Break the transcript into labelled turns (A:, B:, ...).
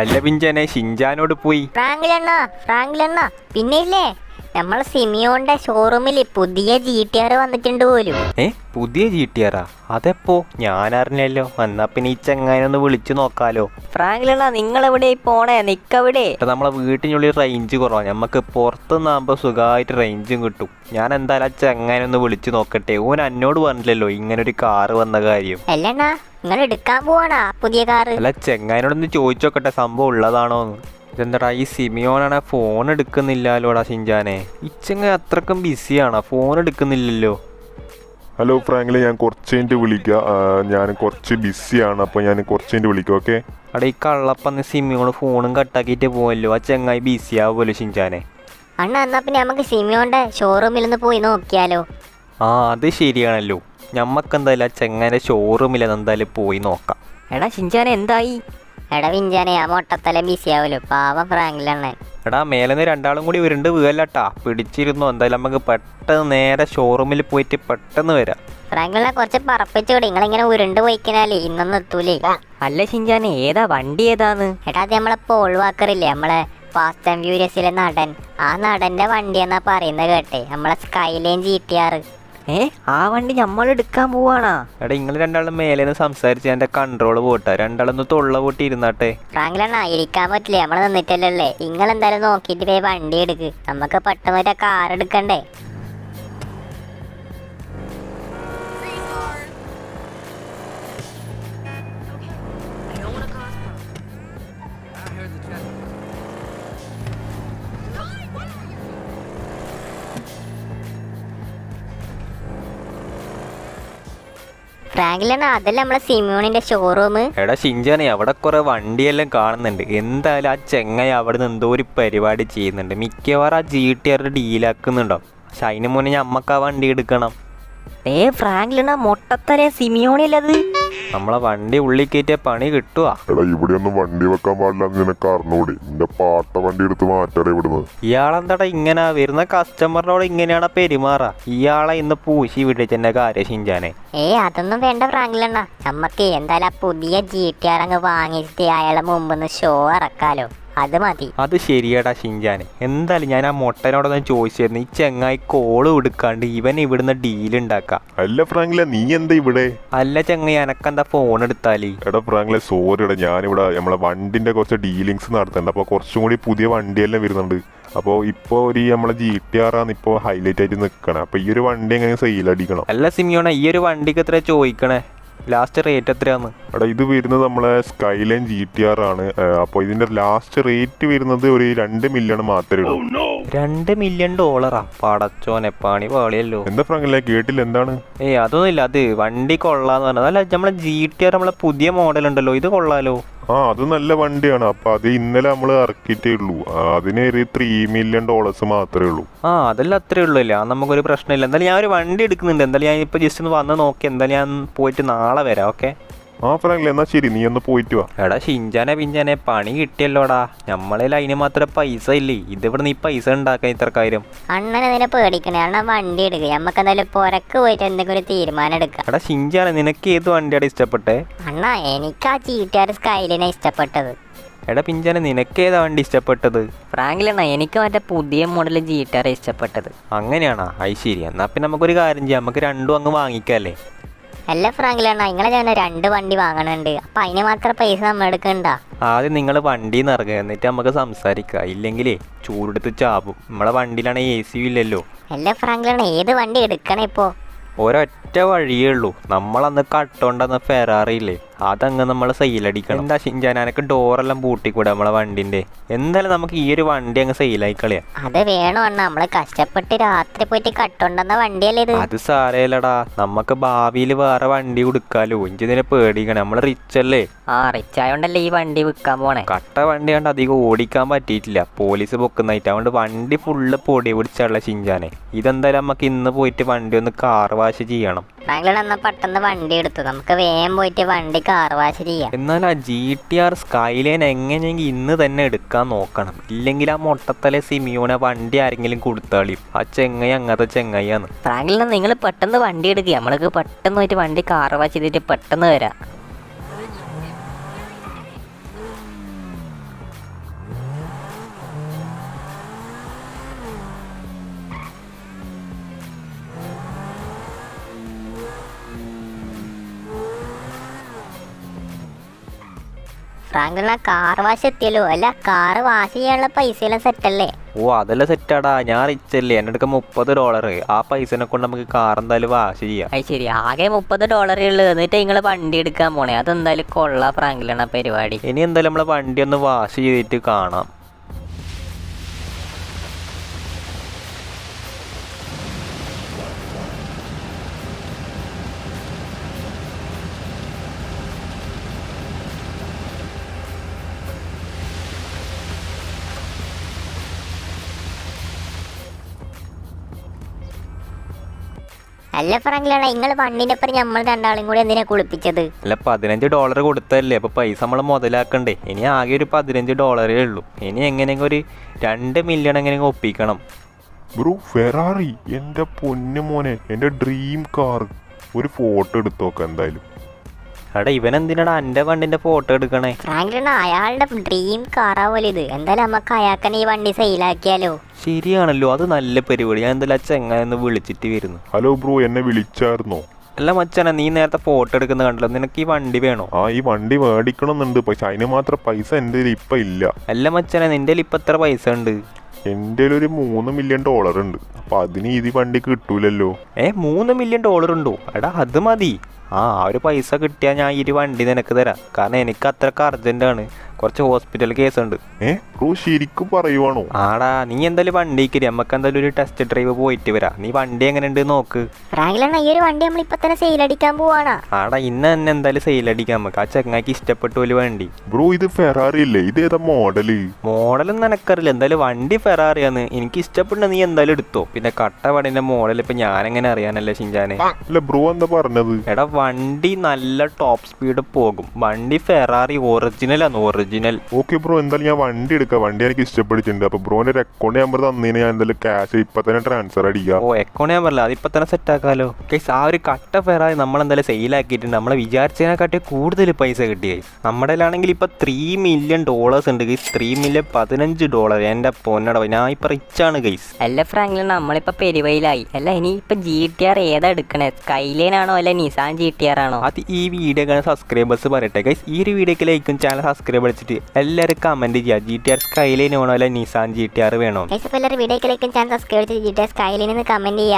A: അല്ല പിഞ്ചനെ ഷിൻജാനോട് പോയി.
B: ഫ്രാങ്കിലെണ്ണ പിന്നെ ഇല്ലേ നമ്മളെ സിമിയോന്റെ ഷോറൂമിൽ പുതിയ GTR വന്നിട്ടുണ്ട് പോലും.
A: പുതിയ GTR? അതെപ്പോ? ഞാൻ അറിഞ്ഞല്ലോ. എന്നാ പിന്നെ ഈ ചങ്ങാനൊന്ന് വിളിച്ചു നോക്കാലോ.
C: ഫ്രാങ്കിലെണ്ണ നിങ്ങളെവിടെ പോണേ? നിക്കവിടെ.
A: നമ്മളെ വീട്ടിനുള്ളിൽ റേഞ്ച് കുറവാണ്, നമുക്ക് പുറത്തുനിന്നാകുമ്പോ സുഖമായിട്ട് റേഞ്ചും കിട്ടും. ഞാൻ എന്തായാലും ആ ചങ്ങാനൊന്ന് വിളിച്ചു നോക്കട്ടെ. ഓൻ എന്നോട് പറഞ്ഞില്ലല്ലോ ഇങ്ങനൊരു കാറ് വന്ന കാര്യം.
B: അല്ലണ്ണ നിങ്ങൾ എടുക്കാൻ പോവാണാ പുതിയ കാറ്?
A: അല്ല ചെങ്ങാനോടൊന്ന് ചോദിച്ചോക്കട്ടെ സംഭവം ഉള്ളതാണോന്ന്. ഇതെന്താടാ ഈ സിമിയോനാണ് ഫോൺ എടുക്കുന്നില്ലല്ലോടാ ഷിൻജാനെ. ഇച്ചങ്ങ അത്രക്കും ബിസിയാണോ? ഫോൺ എടുക്കുന്നില്ലല്ലോ.
D: ഹലോ ഫ്രാങ്കിലെ, ഞാൻ കുറച്ച് കഴിഞ്ഞിട്ട് വിളിക്കാം. ഞാൻ കുറച്ച് ബിസിയാണ്, അപ്പോൾ ഞാൻ കുറച്ച് കഴിഞ്ഞിട്ട് വിളിക്കാം. ഓക്കെ.
A: അവിടെ ഈ കള്ളപ്പന്ന് സിമിയോട് ഫോണും കട്ടാക്കിയിട്ട് പോവല്ലോ. ആ ചെങ്ങായി ബിസി ആവുമല്ലോ ഷിൻജാനെ.
B: അണ്ണ എന്നാ പിന്നെ നമുക്ക് സിമിയോന്റെ ഷോറൂമിൽ ഒന്ന് പോയി നോക്കിയാലോ?
A: അത് ശരിയാണല്ലോ. ഞമ്മക്കെന്തായാലും ആ ചെങ്ങാൻ്റെ ഷോറൂമിൽ എന്തായാലും പോയി നോക്കാം.
C: എടാ ഷിൻജാനെ എന്തായി?
B: എടാ വിഞ്ചാനെ ആ മൊട്ടത്തല ബിസി ആവല്ലോ, പാവം ഫ്രാങ്കിലെണ്ണൻ.
A: എടാ മേലെന്ന് രണ്ടാളും കൂടി ഉരുണ്ട് വീഴല്ലട്ടാ. പിടിച്ചിരുന്നു. എന്തായാലും നമുക്ക് പെട്ടെന്ന് നേരെ ഷോറൂമിൽ പോയിട്ട് പെട്ടെന്ന് വരാം.
B: ഫ്രാങ്കിലെണ്ണ കുറച്ച് പറപ്പിച്ചോടി, നിങ്ങളിങ്ങനെ ഉരുണ്ട് പോയിക്കനാലേ ഇന്നൊന്നും എത്തൂലേ.
C: അല്ല ഷിൻജാനെ ഏതാ വണ്ടി? ഏതാന്ന്?
B: എടാ അത് നമ്മളെ പോൾ വാക്കറില്ലേ, നമ്മളെ ഫാസ്റ്റ് ആൻഡ് ഫ്യൂരിയസിലെ നടൻ. ആ നടന്റെ വണ്ടിയെന്നാ പറയുന്നത് കേട്ടെ, നമ്മളെ സ്കൈലൈൻ GTR.
C: ആ വണ്ടി നമ്മൾ എടുക്കാൻ പോവാണാ?
A: എടാ നിങ്ങൾ രണ്ടാളും മേലേന്ന് സംസാരിച്ച് എൻ്റെ കൺട്രോൾ പോട്ടാ. രണ്ടാളൊന്ന് തൊള്ള പൊട്ടി ഇരുന്നാട്ടെ.
B: ഫ്രാങ്കിലെണ്ണ ഇരിക്കാൻ പറ്റില്ലേ, നമ്മള് നിന്നിട്ടല്ലേ. നിങ്ങൾ എന്തായാലും നോക്കിയിട്ട് പോയി വണ്ടി എടുക്ക്, നമുക്ക് പെട്ടെന്ന് ഒരു കാർ എടുക്കണ്ടേ. ഫ്രാങ്കിലെണ്ണ അതല്ല നമ്മളെ സിമിയോണിന്റെ ഷോറൂം.
A: എടാ ഷിൻജാനെ അവിടെ കുറെ വണ്ടിയെല്ലാം കാണുന്നുണ്ട്. എന്തായാലും ആ ചെങ്ങായി അവിടെ നിന്ന് എന്തോ ഒരു പരിപാടി ചെയ്യുന്നുണ്ട്. മിക്കവാറും ആ GTR ഡീലാക്കുന്നുണ്ടാവും. പക്ഷെ അതിന് മുന്നേ ഞമ്മക്ക് ആ വണ്ടി എടുക്കണം.
C: ഫ്രാങ്കിലെണ്ണ മൊട്ടത്തലേ സിമിയോണില്ലത്.
A: നമ്മളെ വണ്ടി ഉള്ളിൽ കയറ്റിയ പണി കിട്ടുവാ.
D: എടാ ഇവിടെ ഒന്നും വണ്ടി വെക്കാൻ പാടില്ല നിനക്ക് അറിഞ്ഞൂടെ? നിന്റെ പാട്ട വണ്ടി എടുത്ത് മാറ്റാടെ ഇവിടുന്ന്.
A: ഇയാളെന്താടാ ഇങ്ങനെ വരുന്ന കസ്റ്റമറിനോട് ഇങ്ങനെയാണ് പെരുമാറാ? ഇയാളെ ഇന്ന് പൂശി വിളിച്ചെന്റെ കാര്യം ഷിൻജാനെ.
B: അതൊന്നും വേണ്ട ഫ്രാങ്കിലെണ്ണ, നമ്മക്ക് എന്തായാലും ആ പുതിയ GTR അങ്ങ് വാങ്ങിച്ചിട്ട് അയാളെ മുമ്പ് ഷോ ഇറക്കാലോ. അത് മതി.
A: അത് ശരിയാടാ ഷിൻജാനെ. എന്തായാലും ഞാൻ ആ മൊട്ടനോടൊന്ന് ചോദിച്ചിരുന്നു. ഈ ചെങ്ങായി കോള് എടുക്കാണ്ട് ഇവൻ ഇവിടുന്ന് ഡീലുണ്ടാക്കാം.
D: അല്ല ഫ്രാങ്കിലെ, നീ എന്താ ഇവിടെ?
A: അല്ല ചെങ്ങായി എനക്കെന്താ ഫോൺ എടുത്താല്?
D: എടാ ഫ്രാങ്കിലെ സോറിടാ, ഞാനിവിടെ നമ്മളെ വണ്ടിന്റെ കുറച്ച് ഡീലിങ്സ് നടത്തുന്നുണ്ട്. അപ്പോൾ കുറച്ചും കൂടി പുതിയ വണ്ടിയെല്ലാം വരുന്നുണ്ട്. അപ്പോൾ ഇപ്പോൾ ഒരു നമ്മളെ GTR ആണ് ഇപ്പോൾ ഹൈലൈറ്റ് ആയിട്ട് നിൽക്കണം. അപ്പോൾ ഈ ഒരു വണ്ടി എങ്ങനെ സെയിലടിക്കണം?
A: അല്ല സിമിയോണ, ഈ ഒരു വണ്ടിക്ക് എത്ര ചോദിക്കണേ? ലാസ്റ്റ് റേറ്റ് എത്രയാന്ന്?
D: എടാ ഇത് വരുന്നത് നമ്മളെ സ്കൈലൈൻ GTR ആണ്. അപ്പോൾ ഇതിന്റെ ലാസ്റ്റ് റേറ്റ് വരുന്നത് ഒരു 2 മില്യൺ മാത്രമേ ഉള്ളൂ.
A: $2 മില്യൺ? പടച്ചോനെ, പണി പാളിയല്ലോ.
D: എന്താ ഫ്രാങ്കിലെ കേട്ടില്ല? എന്താണ്?
A: അതൊന്നുമില്ല. അത് വണ്ടി കൊള്ളാന്ന് പറഞ്ഞത്. അല്ല നമ്മളെ GTR നമ്മളെ പുതിയ മോഡൽ ഉണ്ടല്ലോ, ഇത് കൊള്ളാലോ.
D: അത് നല്ല വണ്ടിയാണ്. അപ്പൊ അത് ഇന്നലെ നമ്മൾ ഇറക്കിയിട്ടേ ഉള്ളൂ. അതിന് ഒരു $3 മില്യൺ മാത്രമേ ഉള്ളൂ.
A: അതെല്ലാം അത്രേ ഉള്ളൂ. അല്ലേ, നമുക്കൊരു പ്രശ്നമില്ല. എന്തായാലും ഞാൻ ഒരു വണ്ടി എടുക്കുന്നുണ്ട്. എന്തായാലും ഞാൻ ഇപ്പൊ ജസ്റ്റ് ഒന്ന് വന്ന് നോക്കി. എന്തായാലും ഞാൻ പോയിട്ട് നാളെ വരാം. ഓക്കെ.
D: ഫ്രാങ്കിലെ എന്നാ ശരി, നീ ഒന്ന് പോയിട്ട് വാ.
A: എടാ ഷിൻജാനെ പിഞ്ചാനെ പണി കിട്ടിയല്ലോടാ. നമ്മളെ അതിന് മാത്രം പൈസ ഇല്ലേ. ഇതിവിടെ നീ പൈസ ഉണ്ടാക്കാൻ ഇത്ര കാര്യം.
B: അണ്ണനെ അതിനെ പേടിക്കണേ. അണ്ണൻ വണ്ടി എടുക്കുക, നമുക്ക് എന്തായാലും പുറക്ക് പോയിട്ട് എന്തെങ്കിലും ഒരു തീരുമാനം എടുക്കാം.
A: എടാ ഷിൻജാനെ നിനക്ക് ഏത് വണ്ടിയാണ് ഇഷ്ടപ്പെട്ടെ?
B: അണ്ണാ എനിക്ക് ആ GTR സ്കൈലിനെ ഇഷ്ടപ്പെട്ടത്.
A: എടാ പിഞ്ചാനെ നിനക്ക് ഏതാ വണ്ടി ഇഷ്ടപ്പെട്ടത്?
C: ഫ്രാങ്കിലെണ്ണ എനിക്ക് മറ്റേ പുതിയ മോഡൽ GTR ഇഷ്ടപ്പെട്ടത്.
A: അങ്ങനെയാണോ? അത് ശരി. എന്നാ പിന്നെ നമുക്കൊരു കാര്യം ചെയ്യാം, നമുക്ക് രണ്ടും അങ്ങ് വാങ്ങിക്കല്ലേ.
B: അല്ല ഫ്രാങ്കിലെണ്ണ, നിങ്ങളെ ഞാൻ 2 വണ്ടി വാങ്ങണുണ്ട്. അപ്പൊ അതിന് മാത്രം പൈസ നമ്മൾ എടുക്കണ്ട.
A: ആദ്യം നിങ്ങൾ വണ്ടിയിൽ നിന്ന് ഇറങ്ങുക, എന്നിട്ട് നമുക്ക് സംസാരിക്കാം. ഇല്ലെങ്കിലേ ചൂടെടുത്ത് ചാവും. നമ്മളെ വണ്ടിയിലാണെങ്കിൽ AC ഇല്ലല്ലോ.
B: അല്ല ഫ്രാങ്കിലെണ്ണ, ഏത് വണ്ടി എടുക്കണേ ഇപ്പോ?
A: ഒരൊറ്റ വഴിയേ ഉള്ളൂ. നമ്മളന്ന് കട്ടോണ്ടെന്ന ഫെറാറി ഇല്ലേ, അതങ്ങ് നമ്മൾ സെയിലടിക്കണം. എന്താ ഷിൻജാൻ, എനക്ക് ഡോറെല്ലാം പൂട്ടിക്കൂടെ നമ്മളെ വണ്ടിന്റെ? എന്തായാലും നമുക്ക് ഈ ഒരു വണ്ടി അങ്ങ് സെയിലായി കളയാം.
B: അത് വേണോ അണ്ണ? നമ്മള് കഷ്ടപ്പെട്ട് രാത്രി പോയിട്ട് കട്ടോണ്ടെന്ന വണ്ടിയല്ലേ ഇത്.
A: അത് സാരല്ലടാ, നമുക്ക് ഭാവിയിൽ വേറെ വണ്ടി കൊടുക്കാലോ. ഇഞ്ചിതിനെ പേടിക്കണം, നമ്മള് റിച്ച് അല്ലേ.
C: റിച്ച് ആയോണ്ടല്ലേ ഈ വണ്ടി വിൽക്കാൻ പോണേ.
A: കട്ട വണ്ടി കൊണ്ട് അധികം ഓടിക്കാൻ പറ്റിയിട്ടില്ല, പോലീസ് പൊക്കുന്നായിട്ട്. അതുകൊണ്ട് വണ്ടി ഫുള്ള് പൊടി പിടിച്ചുള്ള ഷിൻജാനെ. ഇതെന്തായാലും നമുക്ക് ഇന്ന് പോയിട്ട് വണ്ടി ഒന്ന് കാർ വാഷ് ചെയ്യണം.
B: ഫ്രാങ്കിലെണ്ണ പെട്ടെന്ന് വണ്ടി എടുത്തു, നമുക്ക് വേഗം പോയിട്ട് വണ്ടി കാർ വാഷ് ചെയ്യാം.
A: എന്നാൽ ആ GTR സ്കൈലൈൻ എങ്ങനെയെങ്കിൽ ഇന്ന് തന്നെ എടുക്കാൻ നോക്കണം. ഇല്ലെങ്കിൽ ആ മൊട്ടത്തലെ സിമിയോനെ വണ്ടി ആരെങ്കിലും കൊടുത്താളിയും. ആ ചെങ്ങായി അങ്ങനത്തെ ചെങ്ങായിയാണ്.
C: ഫ്രാങ്കിലെണ്ണ നിങ്ങൾ പെട്ടെന്ന് വണ്ടി എടുക്കുക, നമ്മൾക്ക് പെട്ടെന്ന് പോയിട്ട് വണ്ടി കാർ വാഷ് ചെയ്തിട്ട് പെട്ടെന്ന് വരാം.
B: ഫ്രാങ്ക്ലിൻ കാർ വാഷ് എത്തിയല്ലോ. അല്ല കാറ് വാഷ് ചെയ്യാനുള്ള പൈസയെല്ലാം സെറ്റല്ലേ?
A: ഓ അതെല്ലാം സെറ്റാടാ, ഞാൻ റിച്ചല്ലേ, എൻ്റെ അടുക്ക $30. ആ പൈസനെ കൊണ്ട് നമുക്ക് കാർ എന്തായാലും വാഷ് ചെയ്യാം.
C: അത് ശരി, ആകെ $30 ഉള്ളു. എന്നിട്ട് നിങ്ങൾ വണ്ടി എടുക്കാൻ പോണേ, അതെന്തായാലും കൊള്ളാം ഫ്രാങ്ക്ലിൻ പരിപാടി.
A: ഇനി എന്തായാലും നമ്മളെ വണ്ടി ഒന്ന് വാഷ് ചെയ്തിട്ട് കാണാം.
B: അല്ല ഫ്രാങ്ക്ലിൻ, നിങ്ങൾ വണ്ടിന്റെ ഒപ്പം നമ്മൾ രണ്ടാളും കൂടി എന്തിനാ കുളിപ്പിച്ചത്?
A: അല്ല $15 കൊടുത്തല്ലേ, അപ്പോൾ പൈസ നമ്മൾ മുതലാക്കണ്ടേ. ഇനി ആകെ ഒരു $15 ഉള്ളൂ. ഇനി എങ്ങനെയെങ്കിലും ഒരു 2 മില്യൺ എങ്ങനെയെങ്കിലും ഒപ്പിക്കണം.
D: ബ്രോ ഫെറാറി, എൻ്റെ പൊന്നു മോനെ, എൻ്റെ ഡ്രീം കാർ. ഒരു ഫോട്ടോ എടുത്തോക്കാം എന്തായാലും.
A: എടാ ഇവനെന്തിനാടാ എൻ്റെ വണ്ടിൻ്റെ ഫോട്ടോ എടുക്കണേ?
B: ഫ്രാങ്ക്ലിൻ അയാളുടെ ഡ്രീം കാറാ പോലെ ഇത്. എന്തായാലും നമുക്ക് അയാൾക്കന്നെ ഈ വണ്ടി സെയിലാക്കിയാലോ?
A: ശരിയാണല്ലോ, അത് നല്ല പരിപാടി. ഞാൻ എന്തായാലും ആ ചെങ്ങാനൊന്ന് വിളിച്ചിട്ട് വരുന്നു.
D: ഹലോ ബ്രോ, എന്നെ വിളിച്ചായിരുന്നോ?
A: അല്ല മച്ചാനെ, നീ നേരത്തെ ഫോട്ടോ എടുക്കുന്ന കണ്ടല്ലോ, നിനക്ക് ഈ വണ്ടി വേണോ?
D: ആ ഈ വണ്ടി മേടിക്കണമെന്നുണ്ട്, പക്ഷെ അതിന് മാത്രം പൈസ എൻ്റെ കയ്യിൽ ഇപ്പം ഇല്ല.
A: അല്ല മച്ചാനെ, നിൻ്റെ കയ്യിൽ ഇപ്പം എത്ര പൈസ ഉണ്ട്?
D: എൻ്റെ ഒരു $3 മില്യൺ ഉണ്ട്. അപ്പം അതിന് ഇത് വണ്ടി കിട്ടൂലല്ലോ.
A: $3 മില്യൺ ഉണ്ടോ? എടാ അത് മതി. ആ ഒരു പൈസ കിട്ടിയാൽ ഞാൻ ഈ വണ്ടി നിനക്ക് തരാം. കാരണം എനിക്ക് അത്രക്ക് അർജൻറ്റാണ്, കുറച്ച് ഹോസ്പിറ്റൽ കേസ് ഉണ്ട്.
D: ബ്രോ ശരിക്കും പറയുവാണോ?
A: ആടാ നീ എന്തായാലും വണ്ടി കയറി, നമുക്ക് എന്തായാലും ഒരു ടെസ്റ്റ് ഡ്രൈവ് പോയിട്ട് വരാം. നീ വണ്ടി എങ്ങനെ ഉണ്ട് നോക്ക്.
B: ഫ്രാങ്ക്ലിൻ ഈ ഒരു വണ്ടി നമ്മൾ ഇപ്പൊ തന്നെ സെയിലടിക്കാൻ പോവാണ്.
A: ആടാ ഇന്ന് തന്നെ എന്തായാലും സെയിലടിക്കാം നമുക്ക്. ആ ചെങ്ങായിക്ക് ഇഷ്ടപ്പെട്ടു പോലെ വണ്ടി.
D: ബ്രോ ഇത് ഫെറാറി അല്ലേ? ഇത് ഏതാ മോഡല്?
A: മോഡലൊന്നും എനിക്കറിയില്ല, എന്തായാലും വണ്ടി ഫെറാറിയാന്ന്. എനിക്ക് ഇഷ്ടപ്പെട്ട നീ എന്തായാലും എടുത്തോ. പിന്നെ കട്ട വണ്ടിന്റെ മോഡൽ ഇപ്പൊ ഞാനെങ്ങനെ അറിയാനല്ലേ ഷിൻജാനെ?
D: അല്ല ബ്രോ എന്താ പറഞ്ഞത്?
A: എടാ വണ്ടി നല്ല ടോപ്പ് സ്പീഡ് പോകും. വണ്ടി ഫെറാറി ഒറിജിനലാണ്, ഒറിജിനൽ.
D: ഓക്കെ ബ്രോ, എന്തായാലും ഞാൻ വണ്ടി എടുക്കാം. വണ്ടി എനിക്ക് ഇഷ്ടപ്പെട്ടിട്ടുണ്ട്. അപ്പൊ ബ്രോന്റെ ഒരു അക്കൗണ്ട് നമ്പർ തന്നതിന് ഞാൻ എന്തായാലും ക്യാഷ് ഇപ്പൊ തന്നെ ട്രാൻസ്ഫർ അടിക്കാം.
A: ഓ അക്കൗണ്ട് ഞാൻ പറഞ്ഞില്ല, അതിപ്പോ തന്നെ സെറ്റ് ആക്കാലോ. ഗൈസ് ആ ഒരു കട്ട ഫെറാറി നമ്മൾ എന്തായാലും സെയിലാക്കിയിട്ടുണ്ട്. നമ്മളെ വിചാരിച്ചതിനെക്കാട്ടി കൂടുതൽ പൈസ കിട്ടി ഗൈസ്. നമ്മുടെ ആണെങ്കിൽ ഇപ്പൊ $3 മില്യൺ ഉണ്ട് ഗൈസ്. $3 മില്യൺ $15. എൻ്റെ പൊന്നട, ഞാൻ ഇപ്പൊ റിച്ചാണ് ഗൈസ്.
C: അല്ല ഫ്രാങ്ക്ലിൻ, നമ്മളിപ്പോ പെരുവയിലായി. അല്ല ഇനി ഇപ്പൊ GTR ഏതാ എടുക്കണേ? സ്കൈലൈൻ ആണോ അല്ല നിസാൻ GTR ആണോ?
A: അത് ഈ വീഡിയോ കാണാൻ സബ്സ്ക്രൈബേഴ്സ് പറയട്ടെ ഗൈസ്. ഈ ഒരു വീഡിയോക്ക് ലൈക്കും ചാനൽ സബ്സ്ക്രൈബ് അടിച്ചിട്ട് എല്ലാവരും കമന്റ് ചെയ്യുക. GTR സ്കൈലൈൻ വേണോ അല്ല നിസാൻ GTR വേണോ?
B: എല്ലാവരും വീഡിയോയിലേക്കും ചാനൽ സബ്സ്ക്രൈബ് ചെയ്ത് GTR സ്കൈലൈൻ എന്ന് കമന്റ് ചെയ്യുക.